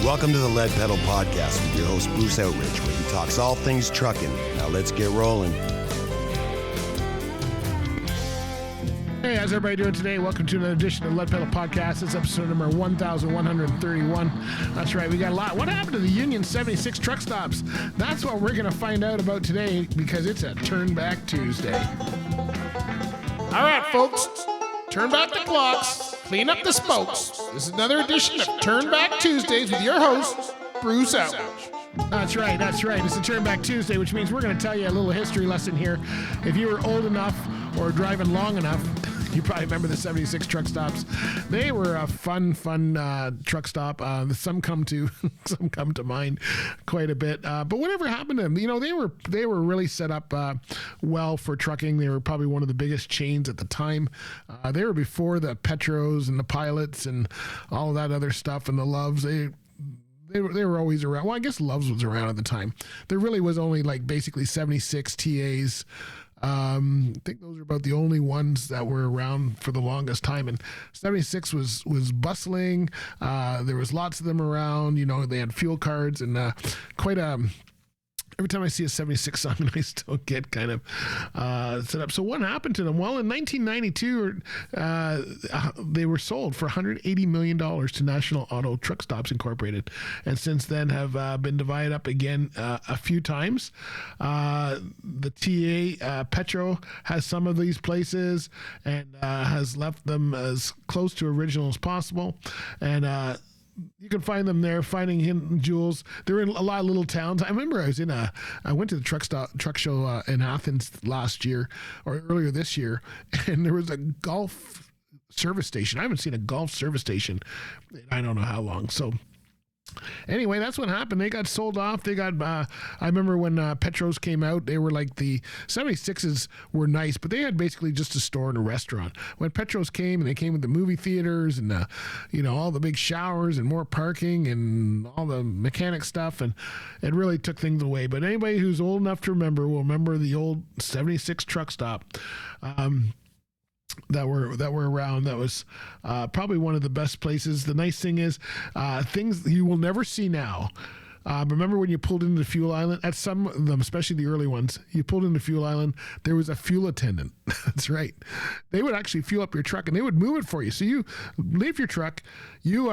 Welcome to the Lead Pedal Podcast with your host, Bruce Outridge, where he talks all things trucking. Now let's get rolling. Hey, how's everybody doing today? Welcome to another edition of the Lead Pedal Podcast. It's episode number 1131. That's right, we got a lot. What happened to the Union 76 truck stops? That's what we're going to find out about today because it's a Turnback Tuesday. All right, folks, turn back the clocks, clean up the spokes. This is another edition of Turnback Tuesdays with your host, Bruce Outridge. That's right. It's a Turnback Tuesday, which means we're going to tell you a little history lesson here. If you were old enough or driving long enough, you probably remember the 76 truck stops. They were a fun truck stop. Some come to mind quite a bit. But whatever happened to them? You know, they were really set up well for trucking. They were probably one of the biggest chains at the time. They were before the Petros and the Pilots and all of that other stuff and the Loves. They were always around. Well, I guess Loves was around at the time. There really was only like basically 76 TAs. I think those are about the only ones that were around for the longest time. And 76 was bustling. There was lots of them around. You know, they had fuel cards and quite a... Every time I see a 76 song, I still get kind of set up. So what happened to them? Well, in 1992, they were sold for $180 million to National Auto Truck Stops Incorporated, and since then have been divided up again a few times. The TA Petro has some of these places and has left them as close to original as possible, and you can find them there, finding hidden jewels. They're in a lot of little towns. I remember I went to the truck show in Athens last year or earlier this year, and there was a golf service station. I haven't seen a golf service station in I don't know how long. So anyway, that's what happened. They got sold off. They got, I remember when Petros came out, they were like the 76s were nice, but they had basically just a store and a restaurant. When Petros came, and they came with the movie theaters and, all the big showers and more parking and all the mechanic stuff, and it really took things away. But anybody who's old enough to remember will remember the old 76 truck stop. That were around. That was probably one of the best places. The nice thing is things you will never see now. Remember when you pulled into the fuel island? At some of them, especially the early ones, you pulled into the fuel island, there was a fuel attendant. That's right. They would actually fuel up your truck and they would move it for you. So you leave your truck, you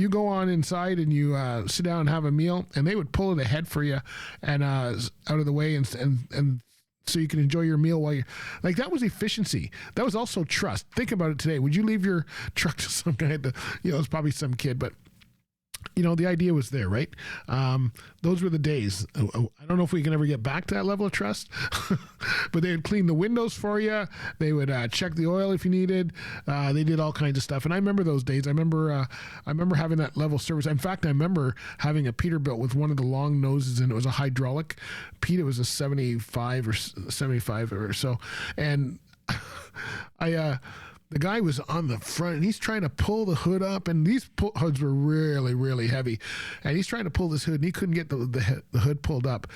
go on inside and you sit down and have a meal, and they would pull it ahead for you and out of the way and so you can enjoy your meal while you're like, that was efficiency. That was also trust. Think about it today. Would you leave your truck to some guy it's probably some kid, but the idea was there, right? Those were the days. I don't know if we can ever get back to that level of trust, but they would clean the windows for you. They would check the oil if you needed. They did all kinds of stuff. And I remember those days. I remember having that level of service. In fact, I remember having a Peterbilt with one of the long noses, and it was a hydraulic. It was a 75 or so. And the guy was on the front, and he's trying to pull the hood up, and these hoods were really, really heavy. And he's trying to pull this hood, and he couldn't get the hood pulled up.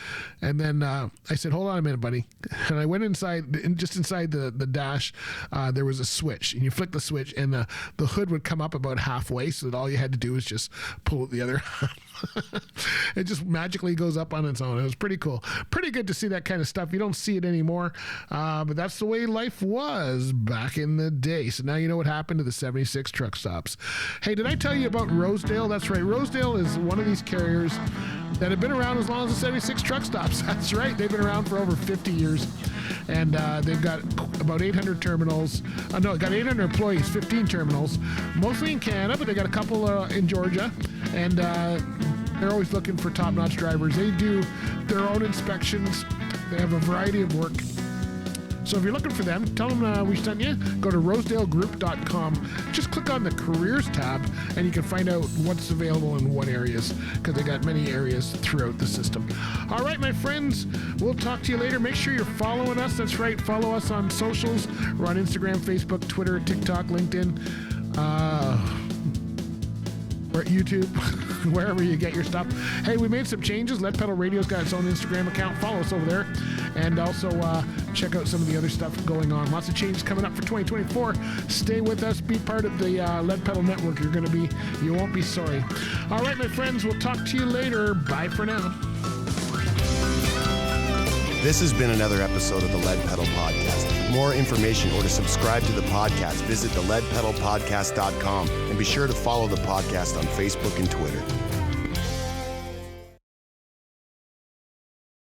And then I said, hold on a minute, buddy. And I went inside, and just inside the dash, there was a switch. And you flick the switch, and the hood would come up about halfway, so that all you had to do was just pull it the other half. It just magically goes up on its own. It was pretty cool. Pretty good to see that kind of stuff. You don't see it anymore, but that's the way life was back in the day. So now you know what happened to the 76 truck stops. Hey, did I tell you about Rosedale? That's right. Rosedale is one of these carriers that have been around as long as the 76 truck stops. That's right. They've been around for over 50 years. And they've got about 800 terminals. Got 800 employees, 15 terminals, mostly in Canada, but they got a couple in Georgia. And they're always looking for top-notch drivers. They do their own inspections. They have a variety of work. So if you're looking for them, tell them we sent you. Go to rosedaleGroup.com. Just click on the Careers tab, and you can find out what's available in what areas, because they got many areas throughout the system. All right, my friends, we'll talk to you later. Make sure you're following us. That's right. Follow us on socials. We're on Instagram, Facebook, Twitter, TikTok, LinkedIn. Or YouTube, wherever you get your stuff. Hey, we made some changes. Lead Pedal Radio's got its own Instagram account. Follow us over there. And also check out some of the other stuff going on. Lots of changes coming up for 2024. Stay with us. Be part of the Lead Pedal Network. You won't be sorry. All right, my friends, we'll talk to you later. Bye for now. This has been another episode of the Lead Pedal Podcast. For more information or to subscribe to the podcast, visit theleadpedalpodcast.com and be sure to follow the podcast on Facebook and Twitter.